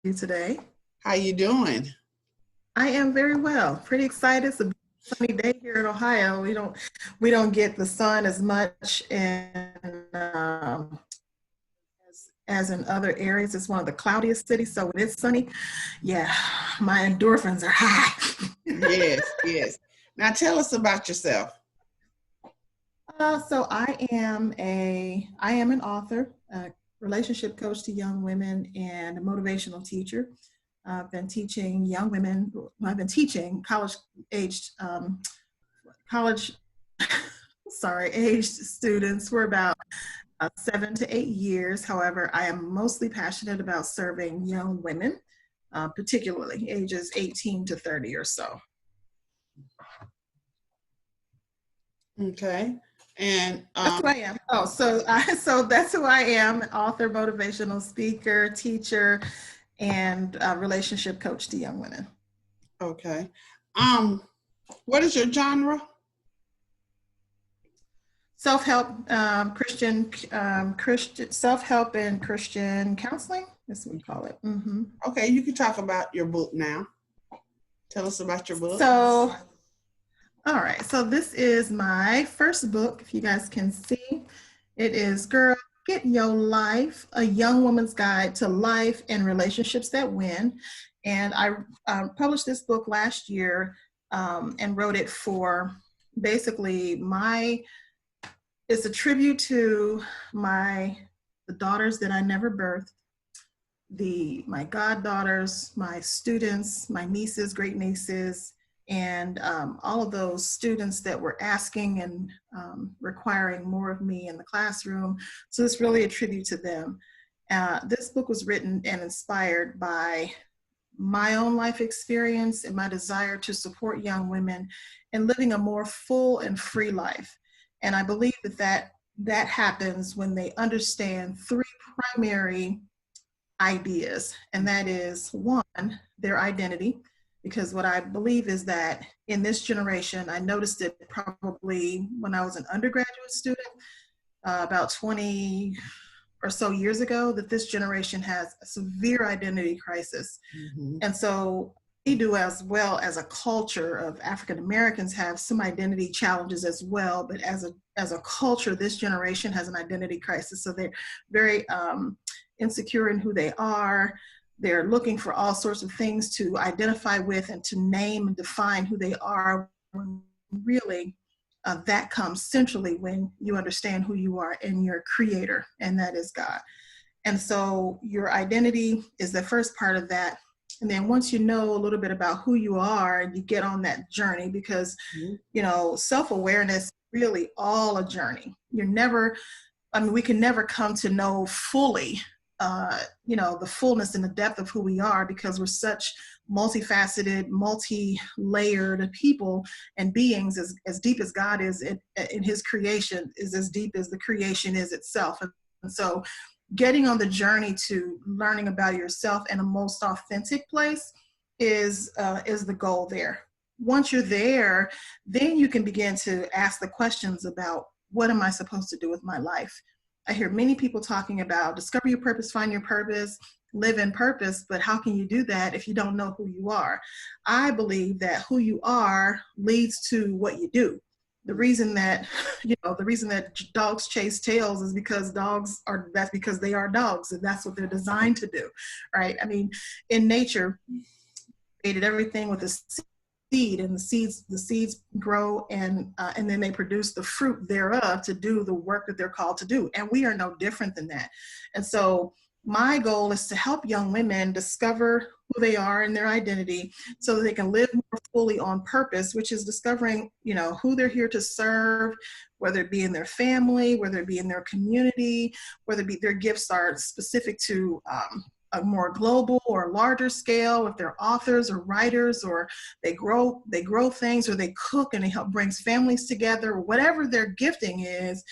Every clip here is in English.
you today? How you doing? I am very well. Pretty excited. It's a sunny day here in Ohio. We don't get the sun as much as in other areas. It's one of the cloudiest cities, so when it's sunny, yeah, my endorphins are high. Yes, yes. Now tell us about yourself. So I am an author, a relationship coach to young women, and a motivational teacher. I've been teaching young women. I've been teaching aged college sorry aged students for about 7 to 8 years. However, I am mostly passionate about serving young women, particularly ages 18 to 30 or so. Okay. And That's who I am. So that's who I am: author, motivational speaker, teacher, and relationship coach to young women. okay. Um, what is your genre? Self-help, Christian self-help and Christian counseling. That's what we call it. Okay, you can talk about your book now. Tell us about your book. So, all right. So this is my first book. If you guys can see, it is "Girl, Get Your Life: A Young Woman's Guide to Life and Relationships That Win." And I published this book last year, and wrote it for basically it's a tribute to the daughters that I never birthed, my goddaughters, my students, my nieces, great nieces, and all of those students that were asking and requiring more of me in the classroom. So it's really a tribute to them. This book was written and inspired by my own life experience and my desire to support young women in living a more full and free life. And I believe that happens when they understand three primary ideas, and that is one, their identity. Because what I believe is that in this generation, I noticed it probably when I was an undergraduate student, about 20 or so years ago, that this generation has a severe identity crisis. And so we do, as well as a culture of African Americans, have some identity challenges as well. But as a culture, this generation has an identity crisis. So they're very insecure in who they are. They're looking for all sorts of things to identify with and to name and define who they are, when really that comes centrally when you understand who you are in your creator, and that is God. And so your identity is the first part of that. And then once you know a little bit about who you are, you get on that journey, because, self-awareness is really all a journey. We can never come to know fully, the fullness and the depth of who we are, because we're such multifaceted, multi-layered people and beings. As deep as God is in his creation, is as deep as the creation is itself. And so getting on the journey to learning about yourself in a most authentic place is the goal there. Once you're there, then you can begin to ask the questions about, what am I supposed to do with my life? I hear many people talking about discover your purpose, find your purpose, live in purpose, but how can you do that if you don't know who you are? I believe that who you are leads to what you do. The reason that dogs chase tails is because that's because they are dogs, and that's what they're designed to do, right? I mean, in nature, created everything with a seed, and the seeds grow, and then they produce the fruit thereof to do the work that they're called to do. And we are no different than that. And so my goal is to help young women discover who they are and their identity, so that they can live more fully on purpose, which is discovering, who they're here to serve, whether it be in their family, whether it be in their community, whether it be their gifts are specific to a more global or larger scale, if they're authors or writers, or they grow things, or they cook and they help brings families together, whatever their gifting is.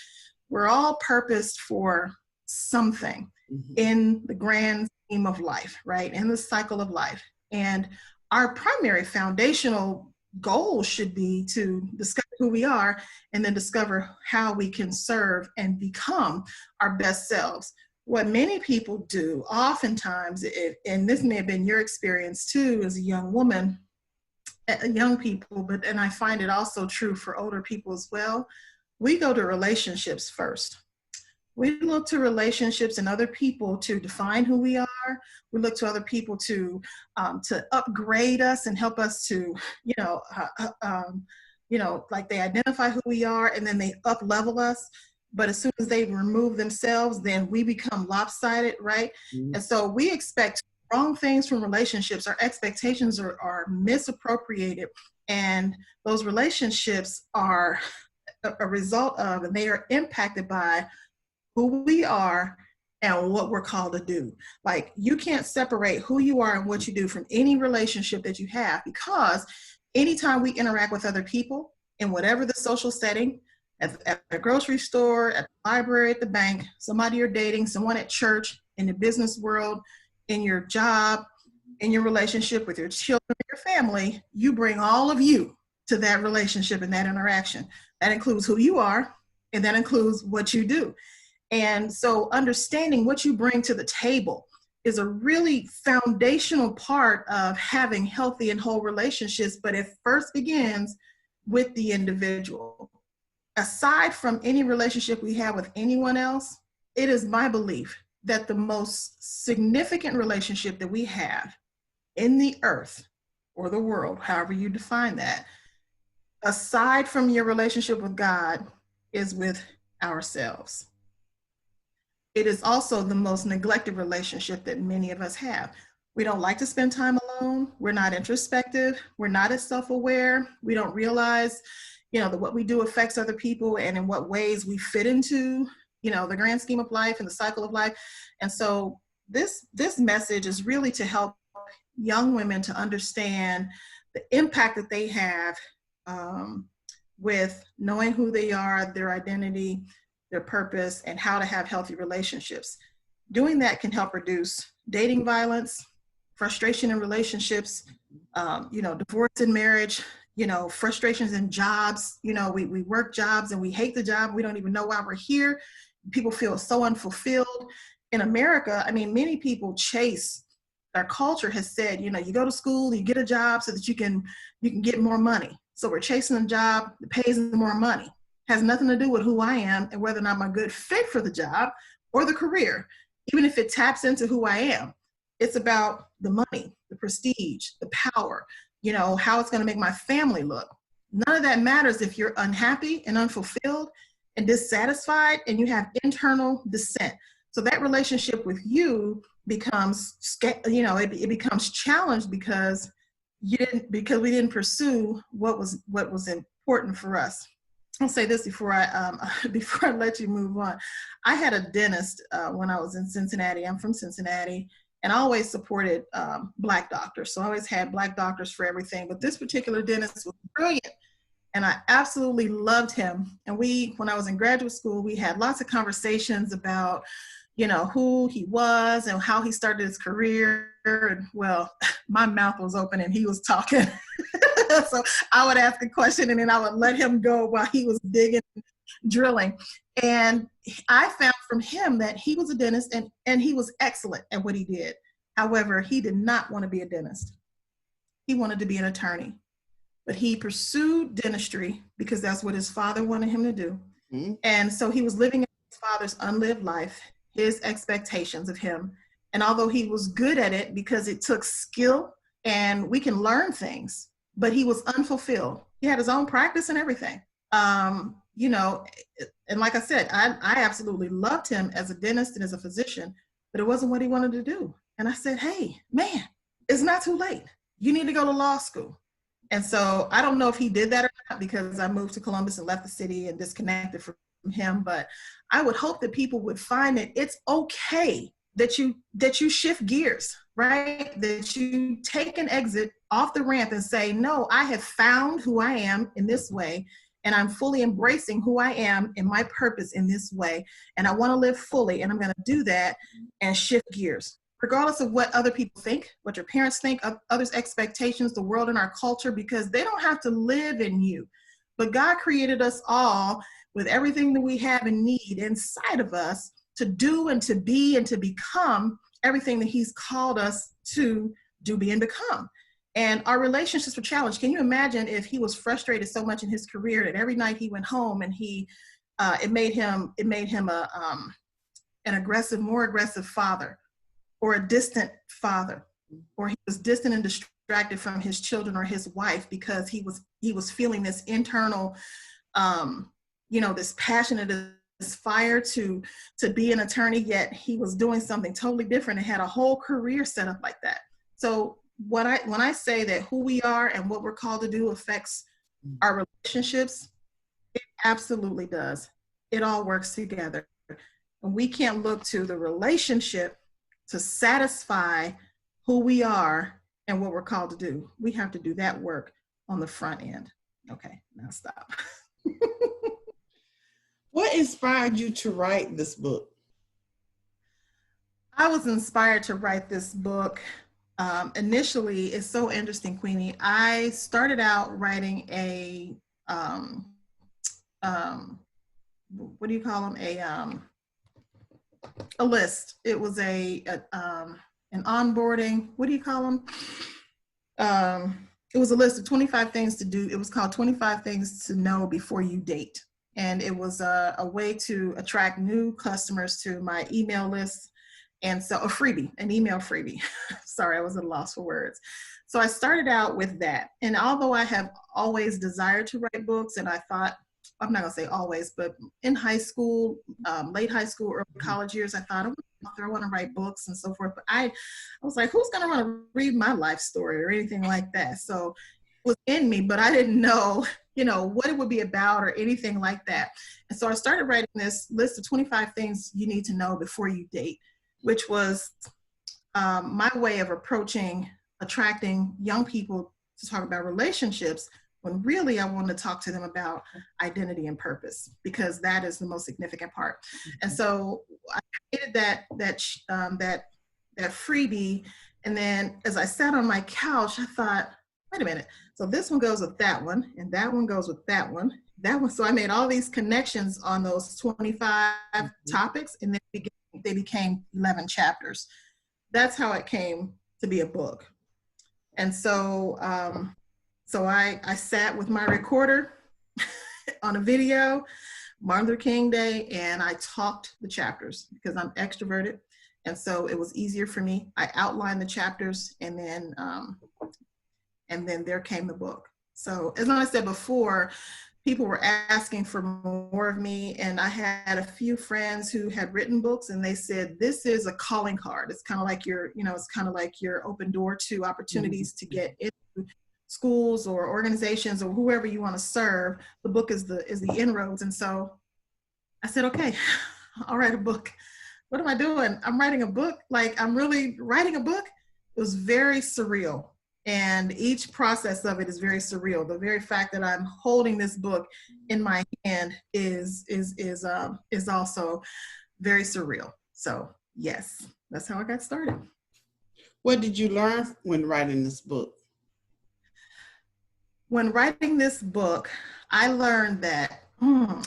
We're all purposed for something in the grand scheme of life, right? In the cycle of life. And our primary foundational goal should be to discover who we are, and then discover how we can serve and become our best selves. what many people do oftentimes, and this may have been your experience too as a young woman, young people, and I find it also true for older people as well, we go to relationships first. We look to relationships and other people to define who we are. We look to other people to upgrade us and help us to, like they identify who we are and then they up level us. But as soon as they remove themselves, then we become lopsided, right? Mm-hmm. And so we expect wrong things from relationships. Our expectations are misappropriated, and those relationships are a result of, and they are impacted by who we are and what we're called to do. Like, you can't separate who you are and what you do from any relationship that you have, because anytime we interact with other people in whatever the social setting, at the grocery store, at the library, at the bank, somebody you're dating, someone at church, in the business world, in your job, in your relationship with your children, your family, you bring all of you to that relationship and that interaction. That includes who you are, and that includes what you do. And so understanding what you bring to the table is a really foundational part of having healthy and whole relationships, but it first begins with the individual. Aside from any relationship we have with anyone else, it is my belief that the most significant relationship that we have in the earth or the world, however you define that, aside from your relationship with God, is with ourselves. It is also the most neglected relationship that many of us have. We don't like to spend time alone. We're not introspective. We're not as self-aware. We don't realize, that what we do affects other people and in what ways we fit into, the grand scheme of life and the cycle of life. And so this message is really to help young women to understand the impact that they have with knowing who they are, their identity, their purpose, and how to have healthy relationships. Doing that can help reduce dating violence, frustration in relationships, divorce in marriage, frustrations in jobs. We work jobs and we hate the job. We don't even know why we're here. People feel so unfulfilled. In America, many people chase, our culture has said, you go to school, you get a job so that you can get more money. So we're chasing a job that pays more money. Has nothing to do with who I am and whether or not I'm a good fit for the job or the career, even if it taps into who I am. It's about the money, the prestige, the power, how it's going to make my family look. None of that matters if you're unhappy and unfulfilled and dissatisfied and you have internal dissent. So that relationship with you becomes, it becomes challenged because we didn't pursue what was important for us. I'll say this before I let you move on. I had a dentist when I was in Cincinnati. I'm from Cincinnati, and I always supported Black doctors. So I always had Black doctors for everything. But this particular dentist was brilliant, and I absolutely loved him. And when I was in graduate school, we had lots of conversations about, who he was and how he started his career. And well, my mouth was open and he was talking. So I would ask a question and then I would let him go while he was digging, drilling. And I found from him that he was a dentist and he was excellent at what he did. However, he did not want to be a dentist. He wanted to be an attorney. But he pursued dentistry because that's what his father wanted him to do. Mm-hmm. And so he was living his father's unlived life, his expectations of him. And although he was good at it because it took skill and we can learn things, but he was unfulfilled. He had his own practice and everything. And like I said, I absolutely loved him as a dentist and as a physician, but it wasn't what he wanted to do. And I said, hey, man, it's not too late. You need to go to law school. And so I don't know if he did that or not because I moved to Columbus and left the city and disconnected from him. But I would hope that people would find that it's okay that you shift gears, right? That you take an exit off the ramp and say, no, I have found who I am in this way. And I'm fully embracing who I am in my purpose in this way. And I want to live fully. And I'm going to do that and shift gears, regardless of what other people think, what your parents think, of others' expectations, the world and our culture, because they don't have to live in you. But God created us all with everything that we have and need inside of us do and to be and to become everything that he's called us to do, be, and become. And our relationships were challenged. Can you imagine if he was frustrated so much in his career that every night he went home and it made him an aggressive, more aggressive father, or a distant father, or he was distant and distracted from his children or his wife because he was feeling this internal, this passion and this fire to be an attorney, yet he was doing something totally different and had a whole career set up like that. So when I say that who we are and what we're called to do affects our relationships, it absolutely does. It all works together. And we can't look to the relationship to satisfy who we are and what we're called to do. We have to do that work on the front end. Okay, now stop. What inspired you to write this book? I was inspired to write this book. Initially, it's so interesting, Queenie. I started out writing what do you call them? A list. It was an onboarding. What do you call them? It was a list of 25 things to do. It was called 25 Things to Know Before You Date. And it was a way to attract new customers to my email list. And so an email freebie. Sorry, I was at a loss for words. So I started out with that. And although I have always desired to write books, and I thought, I'm not gonna say always, but in high school, late high school, early college years, I thought, I want to write books and so forth. But I was like, who's gonna want to read my life story or anything like that? So it was in me, but I didn't know, what it would be about or anything like that. And so I started writing this list of 25 things you need to know before you date, which was my way of attracting young people to talk about relationships, when really I wanted to talk to them about identity and purpose, because that is the most significant part. And so I created that freebie, and then as I sat on my couch, I thought, wait a minute, so this one goes with that one, and that one goes with that one. So I made all these connections on those 25 topics, and then they became 11 chapters. That's how it came to be a book. And so I sat with my recorder on a video, Martin Luther King Day, and I talked the chapters because I'm extroverted. And so it was easier for me. I outlined the chapters, and then there came the book. So as I said before, people were asking for more of me, and I had a few friends who had written books, and they said, this is a calling card. It's kind of like your open door to opportunities to get into schools or organizations or whoever you want to serve. The book is the inroads. And so I said, okay, I'll write a book. What am I doing? I'm writing a book. Like, I'm really writing a book. It was very surreal. And each process of it is very surreal. The very fact that I'm holding this book in my hand is also very surreal. So yes, that's how I got started. What did you learn when writing this book? When writing this book, I learned that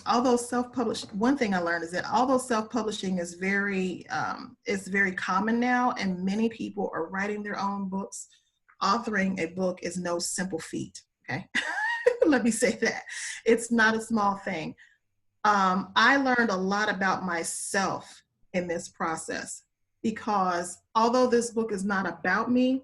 although self-published, one thing I learned is that although self-publishing is very common now, and many people are writing their own books, authoring a book is no simple feat. Okay, let me say that. It's not a small thing. I learned a lot about myself in this process, because although this book is not about me,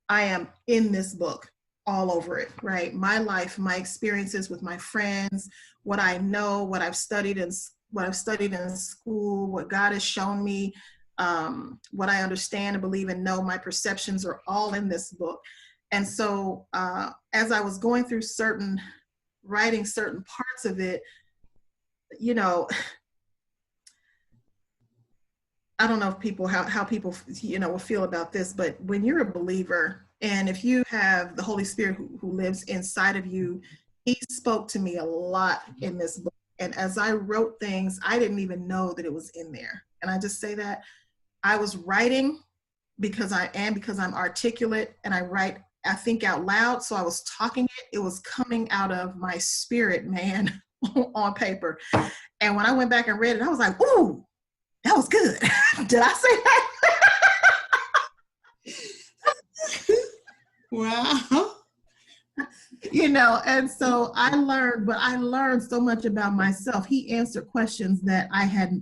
I am in this book all over it, right? My life, my experiences with my friends, what I know, what I've studied in school, what God has shown me, what I understand and believe and know, my perceptions are all in this book. And so as I was going through writing certain parts of it, I don't know if how people, will feel about this, but when you're a believer, and if you have the Holy Spirit who lives inside of you, he spoke to me a lot in this book. And as I wrote things, I didn't even know that it was in there. And I just say that I was writing because I'm articulate, and I think out loud. So I was talking it was coming out of my spirit, man, on paper. And when I went back and read it, I was like, ooh. That was good. Did I say that? Wow. And so I learned so much about myself. He answered questions that I had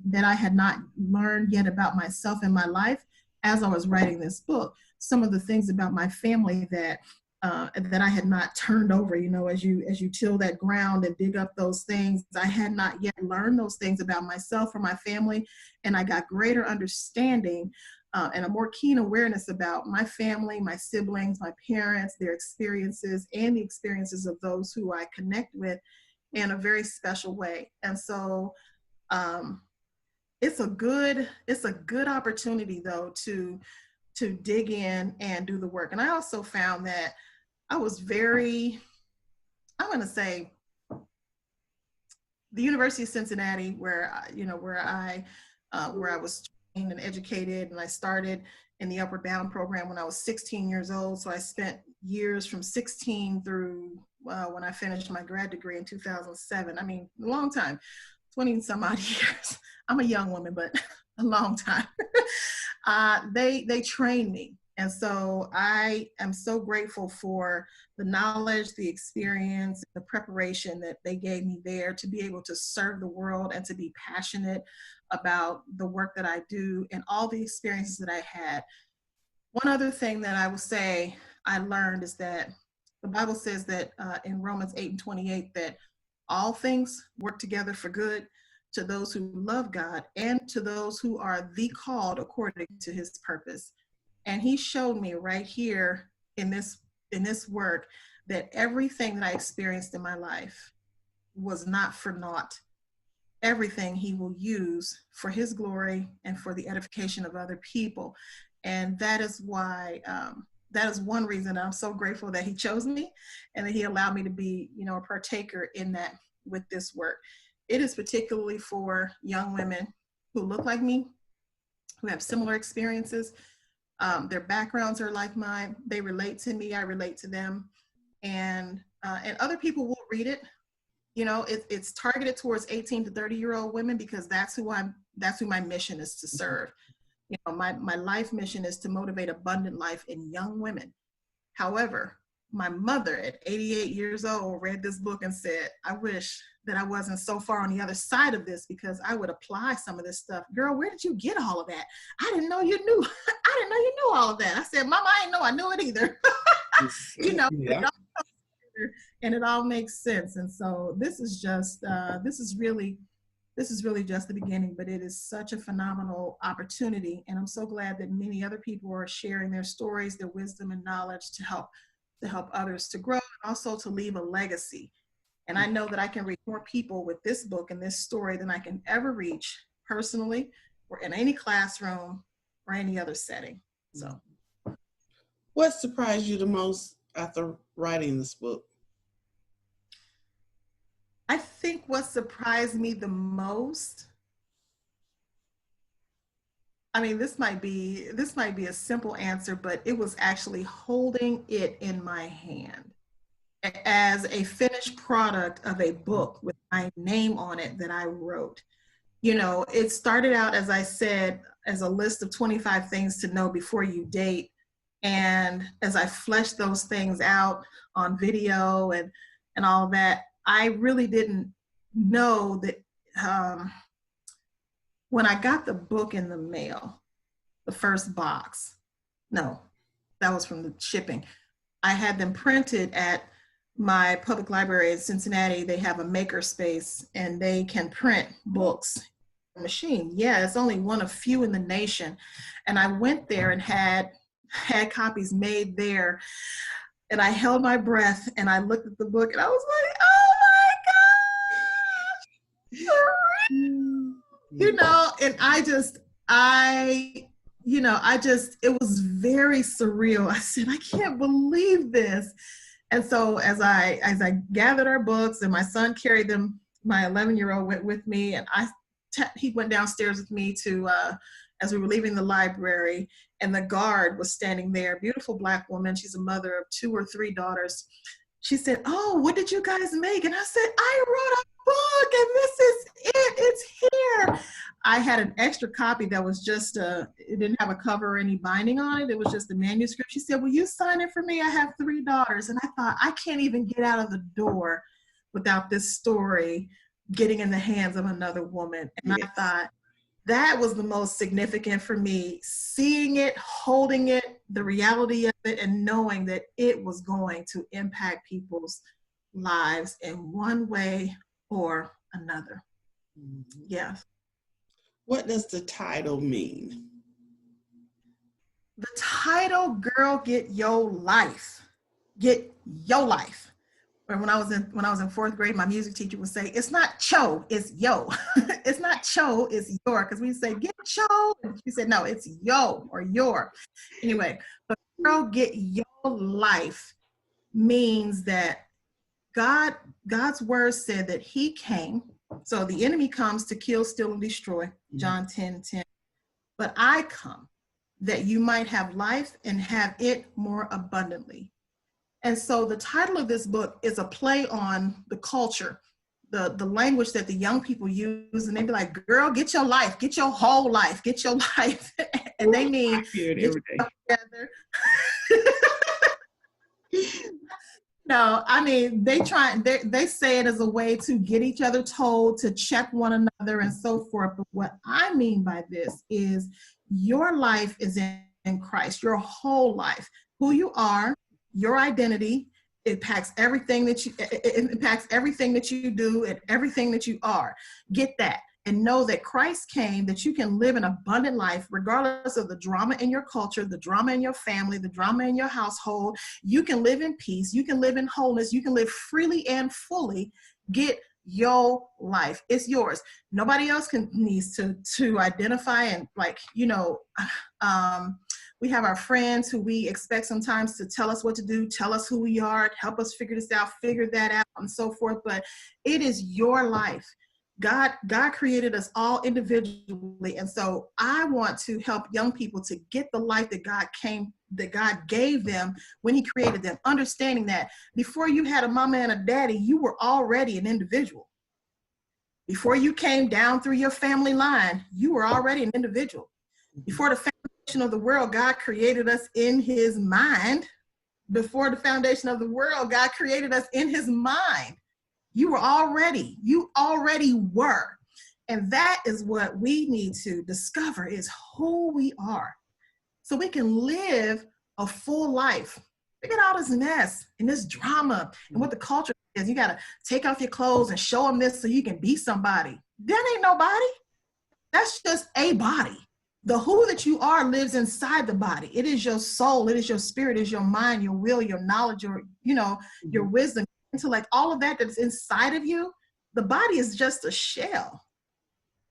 not learned yet about myself in my life as I was writing this book. Some of the things about my family that I had not turned over, as you till that ground and dig up those things, I had not yet learned those things about myself or my family, and I got greater understanding and a more keen awareness about my family, my siblings, my parents, their experiences, and the experiences of those who I connect with in a very special way. And so um, it's a good opportunity though to dig in and do the work. And I also found that I was I'm going to say, the University of Cincinnati, where I was trained and educated, and I started in the Upward Bound program when I was 16 years old. So I spent years from 16 through when I finished my grad degree in 2007. I mean, a long time, 20 some odd years. I'm a young woman, but a long time. They trained me. And so I am so grateful for the knowledge, the experience, the preparation that they gave me there to be able to serve the world and to be passionate about the work that I do and all the experiences that I had. One other thing that I will say I learned is that the Bible says that in Romans 8:28 that all things work together for good to those who love God and to those who are the called according to his purpose. And he showed me right here in this work that everything that I experienced in my life was not for naught. Everything he will use for his glory and for the edification of other people. And that is why, that is one reason I'm so grateful that he chose me and that he allowed me to be, a partaker in that with this work. It is particularly for young women who look like me, who have similar experiences. Their backgrounds are like mine. They relate to me. I relate to them, and other people will read it. It's targeted towards 18 to 30-year-old women because that's who my mission is to serve. My life mission is to motivate abundant life in young women. However, my mother at 88 years old read this book and said, I wish that I wasn't so far on the other side of this because I would apply some of this stuff. Girl, where did you get all of that? I didn't know you knew. I didn't know you knew all of that. I said, Mama, I didn't know I knew it either. Yeah. And it all makes sense. And so this is really just the beginning, but it is such a phenomenal opportunity. And I'm so glad that many other people are sharing their stories, their wisdom and knowledge to help others to grow and also to leave a legacy. And I know that I can reach more people with this book and this story than I can ever reach personally or in any classroom or any other setting. So, what surprised you the most after writing this book? I think what surprised me the most, I mean, this might be a simple answer, but it was actually holding it in my hand as a finished product of a book with my name on it that I wrote. It started out, as I said, as a list of 25 things to know before you date. And as I fleshed those things out on video and all that, I really didn't know that when I got the book in the mail, the first box, no, that was from the shipping. I had them printed at my public library in Cincinnati. They have a maker space and they can print books machine. Yeah, it's only one of few in the nation. And I went there and had copies made there. And I held my breath and I looked at the book and I was like, oh my gosh. And it was very surreal. I said, I can't believe this. And so as I gathered our books and my son carried them, my 11-year-old went with me and he went downstairs with me to, as we were leaving the library, and the guard was standing there, beautiful Black woman. She's a mother of 2 or 3 daughters. She said, oh, what did you guys make? And I said, I wrote a book and this is it. It's here. I had an extra copy that was just it didn't have a cover or any binding on it. It was just a manuscript. She said, will you sign it for me? I have 3 daughters. And I thought, I can't even get out of the door without this story getting in the hands of another woman. And I thought that was the most significant for me, seeing it, holding it, the reality of it, and knowing that it was going to impact people's lives in one way or another. Yeah. What does the title mean? The title, Girl, Get Your Life. Get your life. Or when I was in 4th grade, my music teacher would say, it's not cho, it's yo. It's not cho, it's your. Because we say, get cho. And she said, no, it's yo or your. Anyway, but girl, get your life means that God's word said that he came. So the enemy comes to kill, steal, and destroy, John 10:10. But I come that you might have life and have it more abundantly. And so the title of this book is a play on the culture, the language that the young people use, and they be like, girl, get your life, get your whole life, get your life. And they mean, I hear it get every day. together. No, I mean, they say it as a way to get each other told, to check one another and so forth. But what I mean by this is your life is in Christ, your whole life, who you are, your identity. It impacts everything that you do and everything that you are. Get that. And know that Christ came that you can live an abundant life regardless of the drama in your culture, the drama in your family, the drama in your household. You can live in peace. You can live in wholeness. You can live freely and fully. Get your life. It's yours. Nobody else needs to identify and we have our friends who we expect sometimes to tell us what to do, tell us who we are, help us figure this out, figure that out, and so forth. But it is your life. God created us all individually. And so I want to help young people to get the life that God gave them when he created them, understanding that before you had a mama and a daddy, you were already an individual. Before you came down through your family line, you were already an individual. Before the foundation of the world, God created us in his mind. Before the foundation of the world, God created us in his mind. You already were. And that is what we need to discover, is who we are, so we can live a full life. Look at all this mess and this drama and what the culture is. You got to take off your clothes and show them this so you can be somebody. That ain't nobody. That's just a body. The who that you are lives inside the body. It is your soul. It is your spirit. It is your mind, your will, your knowledge, your wisdom, intellect, all of that that's inside of you. The body is just a shell.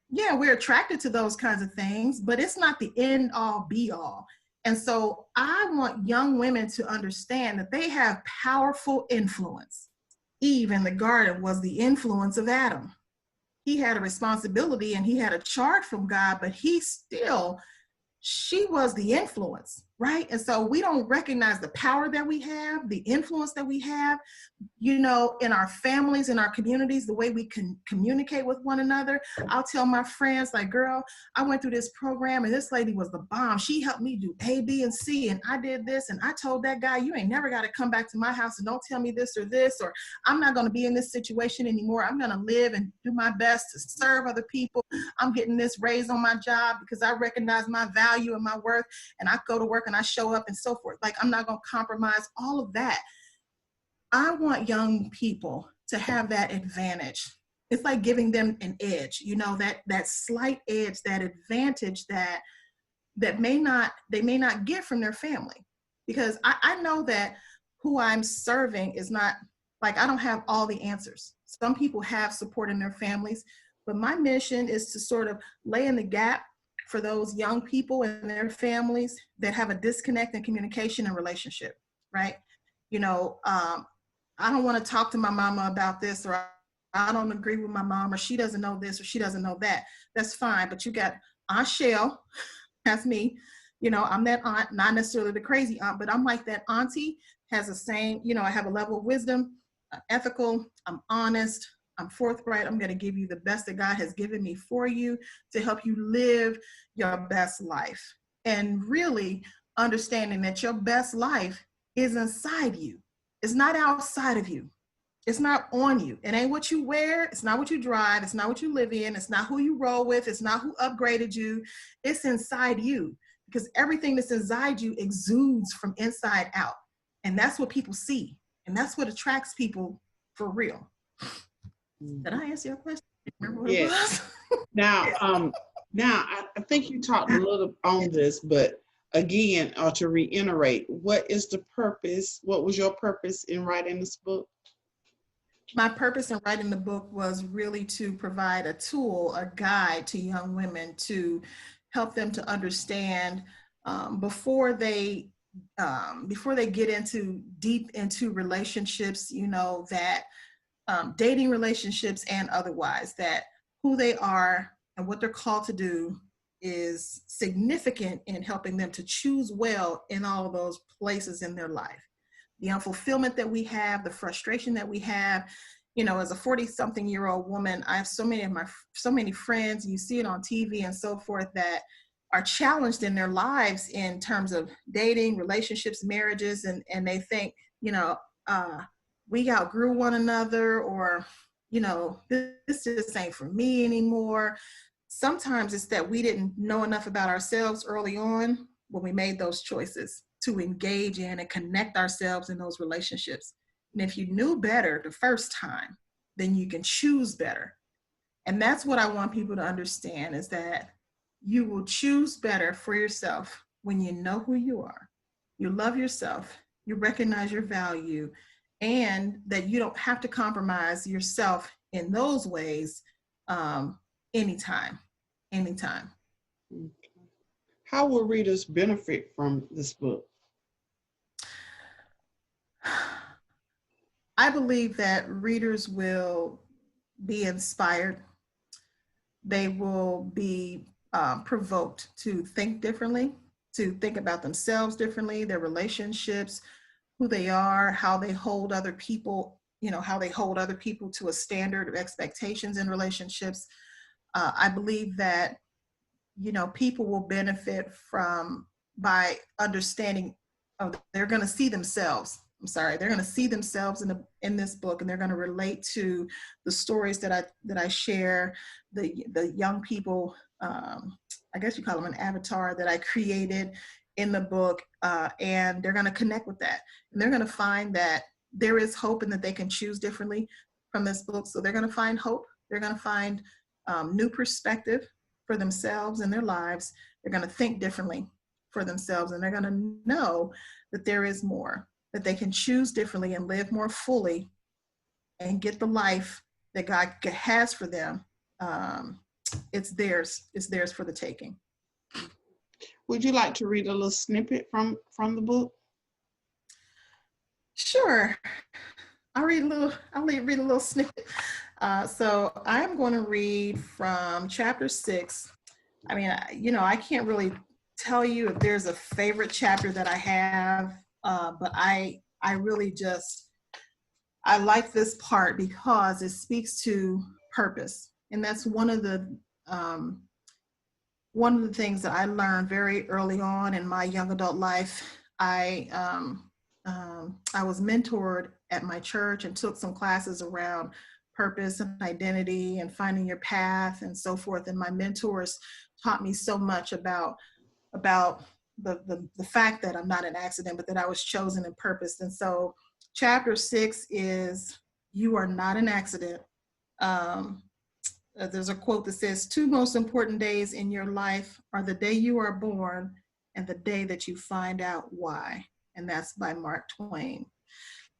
Yeah, we're attracted to those kinds of things, but it's not the end all be all. And so I want young women to understand that they have powerful influence. Eve in the garden was the influence of Adam. He had a responsibility and he had a charge from God, but she was the influence, right? And so we don't recognize the power that we have, the influence that we have, in our families, in our communities, the way we can communicate with one another. I'll tell my friends, like, girl, I went through this program and this lady was the bomb. She helped me do A, B, and C, and I did this, and I told that guy, you ain't never got to come back to my house and don't tell me this, or I'm not going to be in this situation anymore. I'm going to live and do my best to serve other people. I'm getting this raise on my job because I recognize my value and my worth, and I go to work and I show up and so forth. Like, I'm not going to compromise all of that. I want young people to have that advantage. It's like giving them an edge, that slight edge, that advantage that they may not get from their family. Because I know that who I'm serving is not, like, I don't have all the answers. Some people have support in their families, but my mission is to sort of lay in the gap for those young people and their families that have a disconnect in communication and relationship, right? I don't want to talk to my mama about this, or I don't agree with my mom, or she doesn't know this, or she doesn't know that. That's fine. But you got Aunt Shell, that's me. I'm that aunt, not necessarily the crazy aunt, but I'm like that auntie, has the same, I have a level of wisdom, ethical, I'm honest, I'm forthright. I'm going to give you the best that God has given me for you to help you live your best life. And really understanding that your best life is inside you. It's not outside of you. It's not on you. It ain't what you wear. It's not what you drive. It's not what you live in. It's not who you roll with. It's not who upgraded you. It's inside you, because everything that's inside you exudes from inside out. And that's what people see. And that's what attracts people for real. Did I answer your question? Remember what it was? Now, Yeah. now I think you talked a little on this, but again, or to reiterate, what is the purpose? What was your purpose in writing this book? My purpose in writing the book was really to provide a tool, a guide to young women to help them to understand before they get into deep into relationships, that dating relationships and otherwise, that who they are and what they're called to do is significant in helping them to choose well in all of those places in their life. The unfulfillment that we have, the frustration that we have, as a 40-something-year-old woman, I have so many friends, you see it on TV and so forth, that are challenged in their lives in terms of dating, relationships, marriages, and they think, we outgrew one another, or, this just ain't for me anymore. Sometimes it's that we didn't know enough about ourselves early on when we made those choices to engage in and connect ourselves in those relationships. And if you knew better the first time, then you can choose better. And that's what I want people to understand, is that you will choose better for yourself when you know who you are, you love yourself, you recognize your value, and that you don't have to compromise yourself in those ways anytime. How will readers benefit from this book? I believe that readers will be inspired. They will be provoked to think differently, to think about themselves differently, their relationships, who they are, how they hold other people, how they hold other people to a standard of expectations in relationships. I believe that, people will benefit from, by understanding, they're going to see themselves. They're going to see themselves in this book, and they're going to relate to the stories that I share, the young people. I guess you call them an avatar that I created in the book, and they're going to connect with that, and they're going to find that there is hope, and that they can choose differently from this book. So they're going to find hope. They're going to find new perspective for themselves and their lives. They're going to think differently for themselves, and they're going to know that there is more, that they can choose differently and live more fully and get the life that God has for them. It's theirs for the taking. Would you like to read a little snippet from the book? Sure. I'll read a little snippet. So I'm going to read from chapter 6. I mean, I can't really tell you if there's a favorite chapter that I have, but I really just, I like this part because it speaks to purpose. And that's one of the things that I learned very early on in my young adult life. I was mentored at my church and took some classes around purpose and identity and finding your path and so forth. And my mentors taught me so much about the fact that I'm not an accident, but that I was chosen in purpose. And so chapter 6 is, you are not an accident. There's a quote that says, 2 most important days in your life are the day you are born and the day that you find out why. And that's by Mark Twain.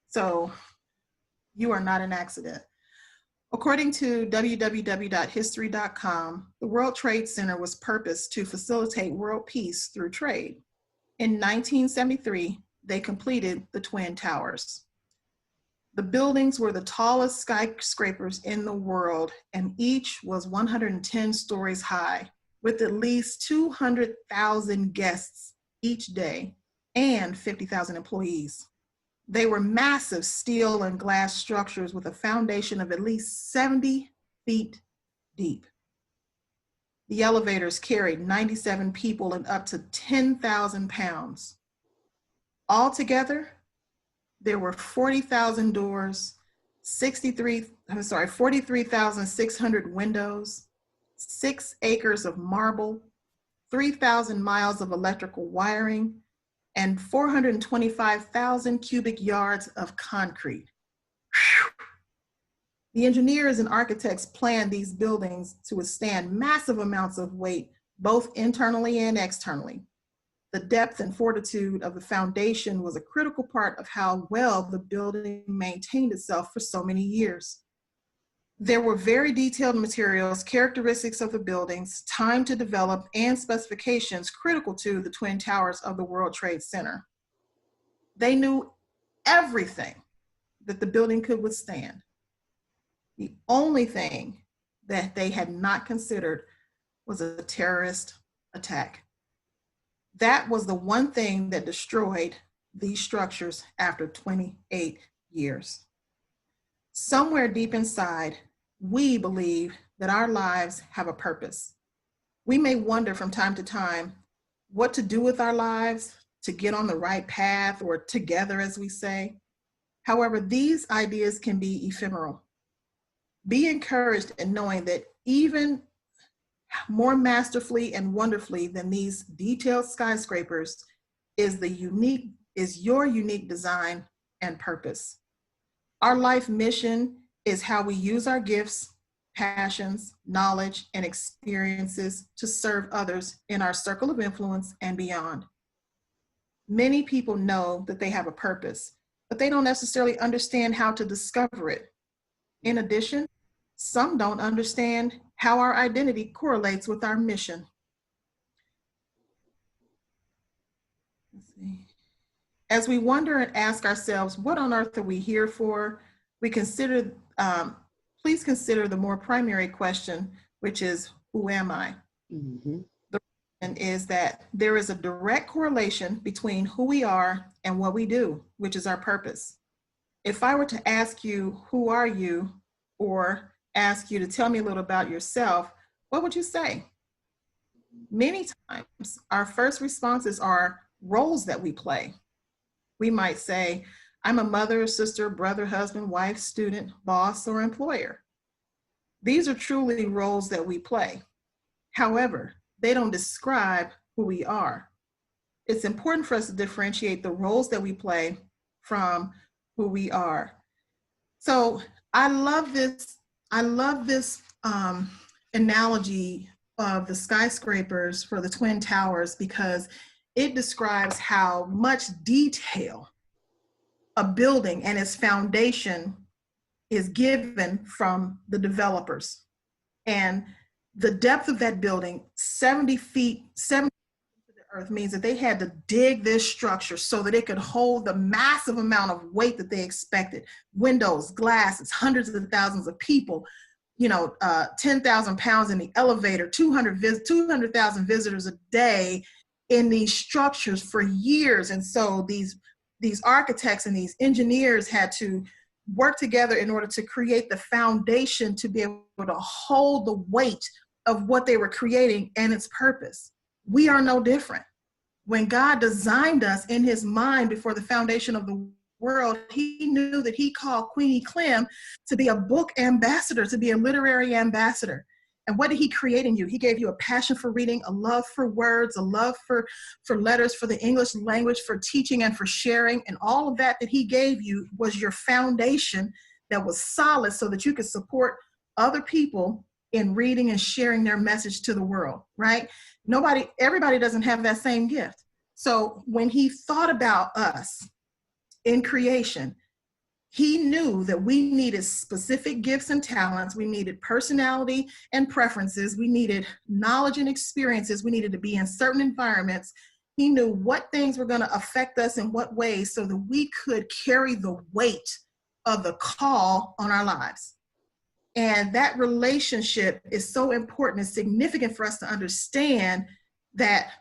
So you are not an accident. According to www.history.com, the World Trade Center was purposed to facilitate world peace through trade. In 1973, they completed the Twin Towers. The buildings were the tallest skyscrapers in the world, and each was 110 stories high, with at least 200,000 guests each day and 50,000 employees. They were massive steel and glass structures with a foundation of at least 70 feet deep. The elevators carried 97 people and up to 10,000 pounds. Altogether, there were 40,000 doors, 43,600 windows, 6 acres of marble, 3,000 miles of electrical wiring, and 425,000 cubic yards of concrete. The engineers and architects planned these buildings to withstand massive amounts of weight, both internally and externally. The depth and fortitude of the foundation was a critical part of how well the building maintained itself for so many years. There were very detailed materials, characteristics of the buildings, time to develop, and specifications critical to the Twin Towers of the World Trade Center. They knew everything that the building could withstand. The only thing that they had not considered was a terrorist attack. That was the one thing that destroyed these structures after 28 years. Somewhere deep inside, we believe that our lives have a purpose. We may wonder from time to time what to do with our lives, to get on the right path, or together, as we say. However, these ideas can be ephemeral. Be encouraged in knowing that even more masterfully and wonderfully than these detailed skyscrapers is your unique design and purpose. Our life mission is how we use our gifts, passions, knowledge, and experiences to serve others in our circle of influence and beyond. Many people know that they have a purpose, but they don't necessarily understand how to discover it. In addition, some don't understand how our identity correlates with our mission. Let's see. As we wonder and ask ourselves, what on earth are we here for? Please consider the more primary question, which is, who am I? Mm-hmm. The reason is that there is a direct correlation between who we are and what we do, which is our purpose. If I were to ask you, who are you? Or ask you to tell me a little about yourself, what would you say? Many times, our first responses are roles that we play. We might say, I'm a mother, sister, brother, husband, wife, student, boss, or employer. These are truly roles that we play. However, they don't describe who we are. It's important for us to differentiate the roles that we play from who we are. So I love this analogy of the skyscrapers for the Twin Towers because it describes how much detail a building and its foundation is given from the developers. And the depth of that building, 70 feet, 70 to the earth, means that they had to dig this structure so that it could hold the massive amount of weight that they expected. Windows, glasses, hundreds of thousands of people, 10,000 pounds in the elevator, 200,000 visitors a day in these structures for years. And so these architects and these engineers had to work together in order to create the foundation to be able to hold the weight of what they were creating and its purpose. We are no different. When God designed us in his mind before the foundation of the world, he knew that he called Queenie Clem to be a book ambassador, to be a literary ambassador. And what did he create in you? He gave you a passion for reading, a love for words, a love for letters, for the English language, for teaching and for sharing. And all of that he gave you was your foundation that was solid so that you could support other people in reading and sharing their message to the world, right? Everybody doesn't have that same gift. So when he thought about us in creation, he knew that we needed specific gifts and talents. We needed personality and preferences. We needed knowledge and experiences. We needed to be in certain environments. He knew what things were going to affect us in what ways so that we could carry the weight of the call on our lives. And that relationship is so important and significant for us to understand that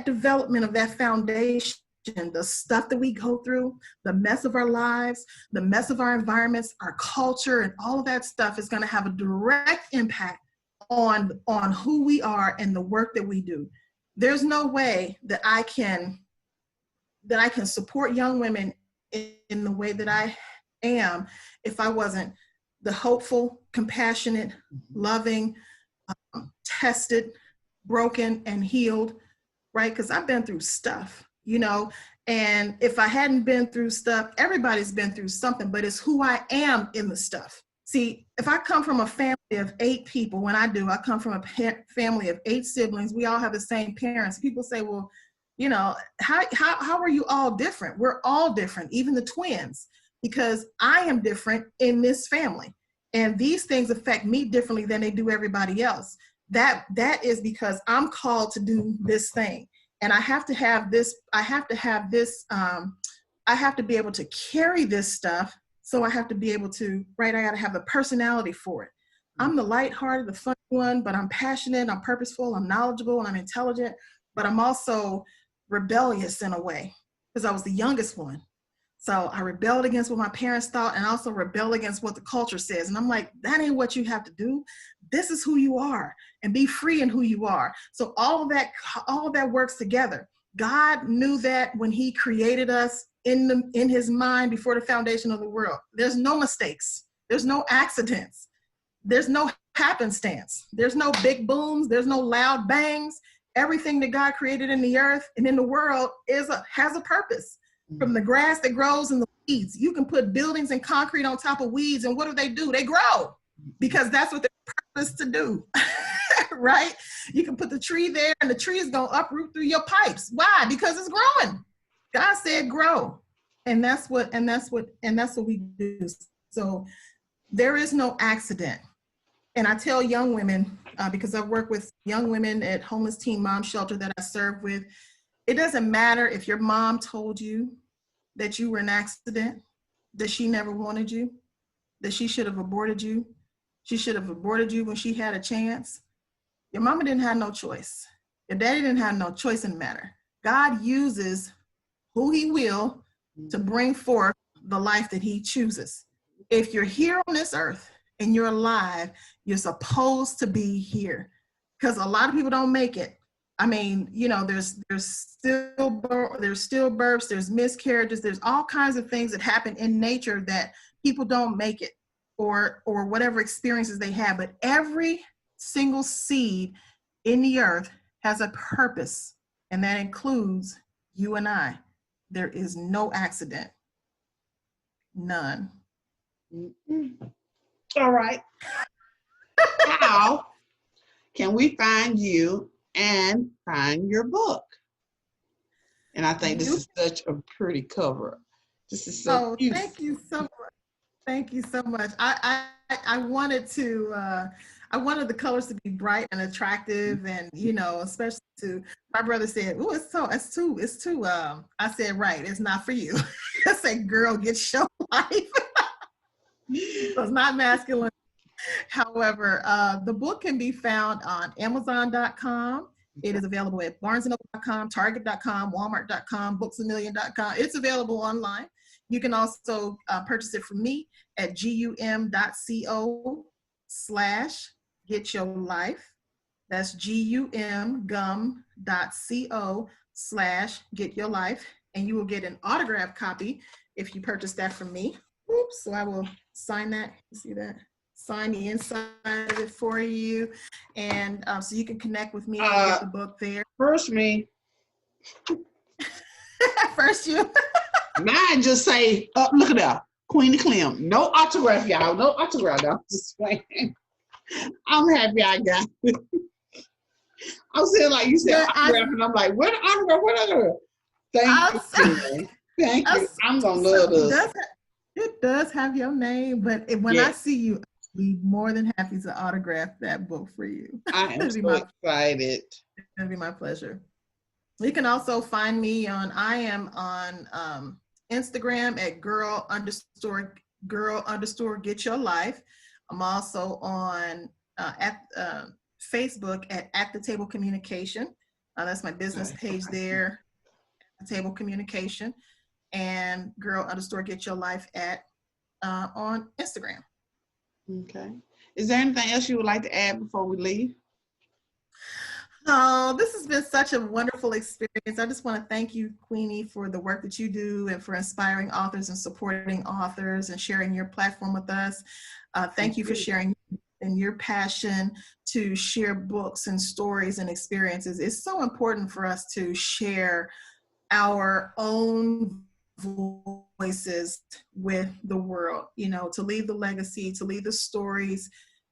development of that foundation The stuff that we go through, the mess of our lives, the mess of our environments, our culture, and all of that stuff is going to have a direct impact on who we are and the work that we do. There's no way that I can support young women in the way that I am if I wasn't the hopeful, compassionate, loving, tested, broken, and healed, right? Because I've been through stuff, and if I hadn't been through stuff, everybody's been through something, but it's who I am in the stuff. See, if I come from a family of 8 people, I come from a family of 8 siblings, we all have the same parents. People say, well, how are you all different? We're all different, even the twins, because I am different in this family. And these things affect me differently than they do everybody else. That is because I'm called to do this thing. And I have to be able to carry this stuff. So I have to be able to, right, I got to have the personality for it. I'm the lighthearted, the fun one, but I'm passionate, I'm purposeful, I'm knowledgeable, and I'm intelligent, but I'm also rebellious in a way because I was the youngest one. So I rebelled against what my parents thought and also rebelled against what the culture says. And I'm like, that ain't what you have to do. This is who you are, and be free in who you are. So all of that works together. God knew that when he created us in his mind before the foundation of the world. There's no mistakes. There's no accidents. There's no happenstance. There's no big booms. There's no loud bangs. Everything that God created in the earth and in the world has a purpose. From the grass that grows in the weeds. You can put buildings and concrete on top of weeds, and what do? They grow because that's what they're purpose to do, right? You can put the tree there, and the tree is going to uproot through your pipes. Why? Because it's growing. God said grow, and that's what we do. So there is no accident. And I tell young women, because I've worked with young women at homeless teen mom shelter that I serve with, it doesn't matter if your mom told you that you were an accident, that she never wanted you, that she should have aborted you. She should have aborted you when she had a chance. Your mama didn't have no choice. Your daddy didn't have no choice in the matter. God uses who he will to bring forth the life that he chooses. If you're here on this earth and you're alive, you're supposed to be here, because a lot of people don't make it. I mean, there's stillbirths, there's miscarriages, there's all kinds of things that happen in nature that people don't make it, or whatever experiences they have. But every single seed in the earth has a purpose, and that includes you and I. There is no accident. None. All right. How can we find you and find your book? And I think this is such a pretty cover. This is so cute. Thank you so much. Thank you so much. I wanted the colors to be bright and attractive, and especially to my brother said, "Oh, it's too." I said, "Right, it's not for you." I said, "Girl, get your life." So it's not masculine. However, the book can be found on Amazon.com. It is available at BarnesandNoble.com, Target.com, Walmart.com, BooksAMillion.com. It's available online. You can also purchase it from me at gum.co/getyourlife. That's gum.co/getyourlife. And you will get an autographed copy if you purchase that from me. Oops, so I will sign that. You see that? Sign the inside of it for you. And so you can connect with me and get the book there. First me. First you. Mine just say, look at that, Queenie Clem. No autograph, y'all. No autograph. I'm just playing. I'm happy I got it. I'm saying, like you said, autograph, and I'm like, what autograph? Thank you. Thank you. I'm going to love this. It does have your name, but when I see you, I'll be more than happy to autograph that book for you. I am so excited. It'll be my pleasure. You can also find me I am on Instagram at girl_get your life. I'm also on Facebook at the Table Communication. That's my business page there. the Table Communication, and girl underscore get your life at on Instagram. Okay. Is there anything else you would like to add before we leave? Oh, this has been such a wonderful experience. I just want to thank you, Queenie, for the work that you do and for inspiring authors and supporting authors and sharing your platform with us. Thank you for sharing and your passion to share books and stories and experiences. It's so important for us to share our own voices with the world, you know, to leave the legacy, to leave the stories.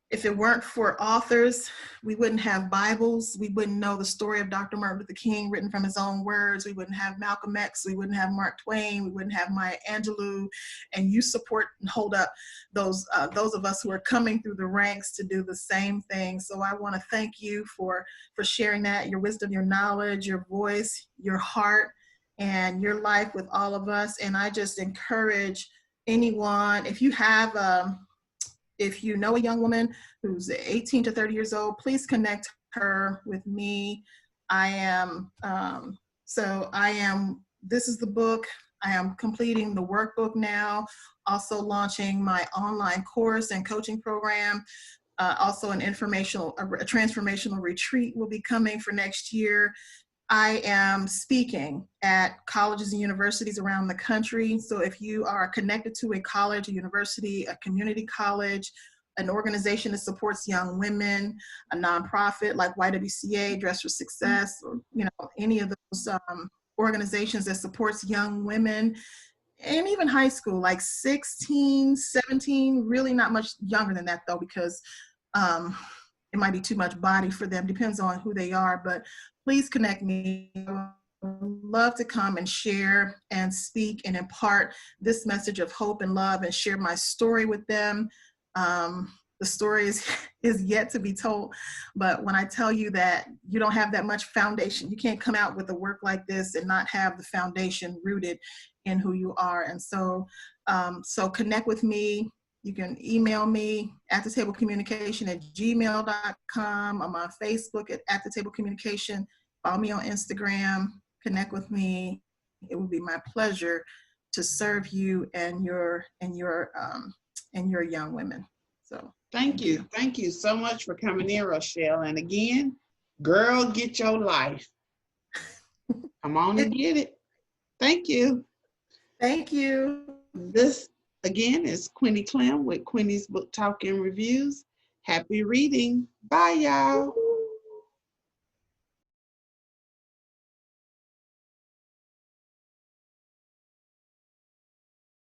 If it weren't for authors, we wouldn't have Bibles. We wouldn't know the story of Dr. Martin Luther King written from his own words. We wouldn't have Malcolm X. We wouldn't have Mark Twain. We wouldn't have Maya Angelou. And you support and hold up those of us who are coming through the ranks to do the same thing. So I want to thank you for sharing that, your wisdom, your knowledge, your voice, your heart, and your life with all of us. And I just encourage anyone, if you know a young woman who's 18 to 30 years old, please connect her with me. This is the book. I am completing the workbook now, also launching my online course and coaching program. Also a transformational retreat will be coming for next year. I am speaking at colleges and universities around the country. So if you are connected to a college, a university, a community college, an organization that supports young women, a nonprofit like YWCA, Dress for Success, or any of those organizations that supports young women, and even high school, like 16, 17, really not much younger than that though, because it might be too much body for them, depends on who they are, but please connect me. I would love to come and share and speak and impart this message of hope and love and share my story with them. The story is yet to be told, but when I tell you that you don't have that much foundation, you can't come out with a work like this and not have the foundation rooted in who you are. And so connect with me. You can email me at the table communication at gmail.com. I'm on Facebook at the table communication. Follow me on Instagram, connect with me. It would be my pleasure to serve you and your young women. So Thank you. Thank you so much for coming in, Rochelle. And again, girl, get your life. Come on and get it. Thank you. Thank you. This, again, is Queenie Clem with Queenie's Book Talk and Reviews. Happy reading. Bye, y'all.